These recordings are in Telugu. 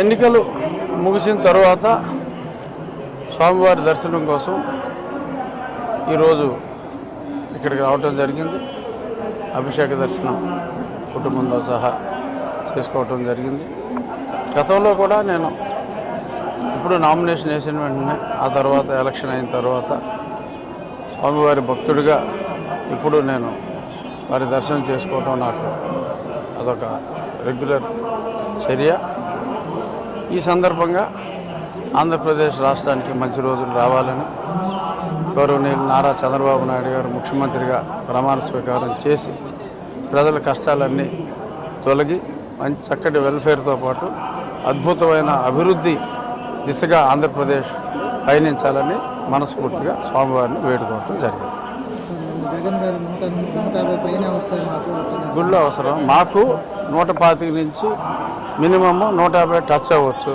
ఎన్నికలు ముగిసిన తర్వాత స్వామివారి దర్శనం కోసం ఈరోజు ఇక్కడికి రావటం జరిగింది. అభిషేక దర్శనం కుటుంబంతో సహా చేసుకోవటం జరిగింది. గతంలో కూడా నేను ఇప్పుడు నామినేషన్ వేసిన వెంటనే ఆ తర్వాత ఎలక్షన్ అయిన తర్వాత స్వామివారి భక్తుడిగా ఇప్పుడు నేను వారి దర్శనం చేసుకోవటం నాకు అదొక రెగ్యులర్ చర్య. ఈ సందర్భంగా ఆంధ్రప్రదేశ్ రాష్ట్రానికి మంచి రోజులు రావాలని గౌరవనీయులు నారా చంద్రబాబు నాయుడు గారు ముఖ్యమంత్రిగా ప్రమాణ స్వీకారం చేసి ప్రజల కష్టాలన్నీ తొలగి మంచి చక్కటి వెల్ఫేర్తో పాటు అద్భుతమైన అభివృద్ధి దిశగా ఆంధ్రప్రదేశ్ పయనించాలని మనస్ఫూర్తిగా స్వామివారిని వేడుకోవటం జరిగింది. గుళ్ళు అవసరం మాకు 125 నుంచి మినిమమ్ 150 టచ్ అవ్వచ్చు.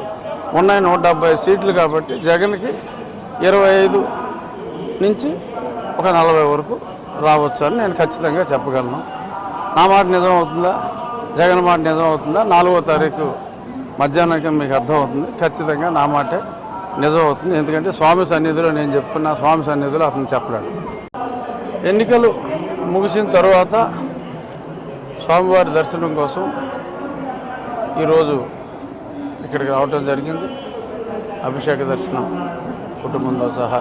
ఉన్నాయి 170 సీట్లు కాబట్టి జగన్కి 25 నుంచి ఒక 40 వరకు రావచ్చు అని నేను ఖచ్చితంగా చెప్పగలను. నా మాట నిజం అవుతుందా, జగన్ మాట నిజం అవుతుందా 4వ తారీఖు మధ్యాహ్నానికి మీకు అర్థమవుతుంది. ఖచ్చితంగా నా మాటే నిజం అవుతుంది. ఎందుకంటే స్వామి సన్నిధిలో నేను చెప్తున్నా, స్వామి సన్నిధిలో అతను చెప్పలేడు. ఎన్నికలు ముగిసిన తర్వాత స్వామివారి దర్శనం కోసం ఈరోజు ఇక్కడికి రావటం జరిగింది. అభిషేక దర్శనం కుటుంబంతో సహా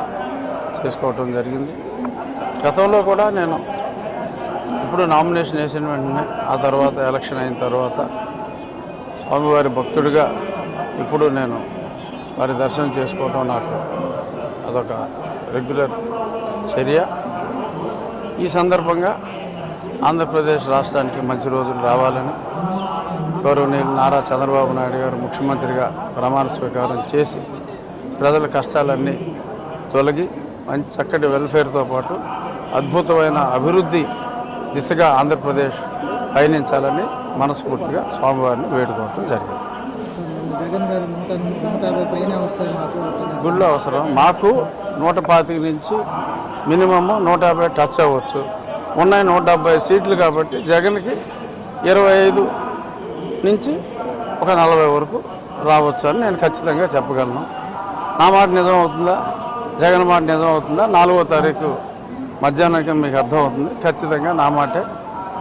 చేసుకోవటం జరిగింది. గతంలో కూడా నేను ఇప్పుడు నామినేషన్ వేసిన వెంటనే ఆ తర్వాత ఎలక్షన్ అయిన తర్వాత స్వామివారి భక్తుడిగా ఇప్పుడు నేను వారి దర్శనం చేసుకోవటం నాకు అదొక రెగ్యులర్ చర్య. ఈ సందర్భంగా ఆంధ్రప్రదేశ్ రాష్ట్రానికి మంచి రోజులు రావాలని గౌరవనీయులు నారా చంద్రబాబు నాయుడు గారు ముఖ్యమంత్రిగా ప్రమాణ స్వీకారం చేసి ప్రజల కష్టాలన్నీ తొలగి మంచి చక్కటి వెల్ఫేర్తో పాటు అద్భుతమైన అభివృద్ధి దిశగా ఆంధ్రప్రదేశ్ పయనించాలని మనస్ఫూర్తిగా స్వామివారిని వేడుకోవటం జరిగింది. గుళ్ళు అవసరం మాకు 125 నుంచి మినిమమ్ 150 టచ్ అవ్వచ్చు. ఉన్నాయి 170 సీట్లు కాబట్టి జగన్కి 25 నుంచి ఒక 40 వరకు రావచ్చు అని నేను ఖచ్చితంగా చెప్పగలను. నా మాట నిజం అవుతుందా, జగన్ మాట నిజం అవుతుందా 4వ తారీఖు మధ్యాహ్నానికి మీకు అర్థమవుతుంది. ఖచ్చితంగా నా మాటే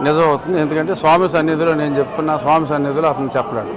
నిజం అవుతుంది. ఎందుకంటే స్వామి సన్నిధిలో నేను చెప్తున్నా, స్వామి సన్నిధిలో అతను చెప్పలేడు.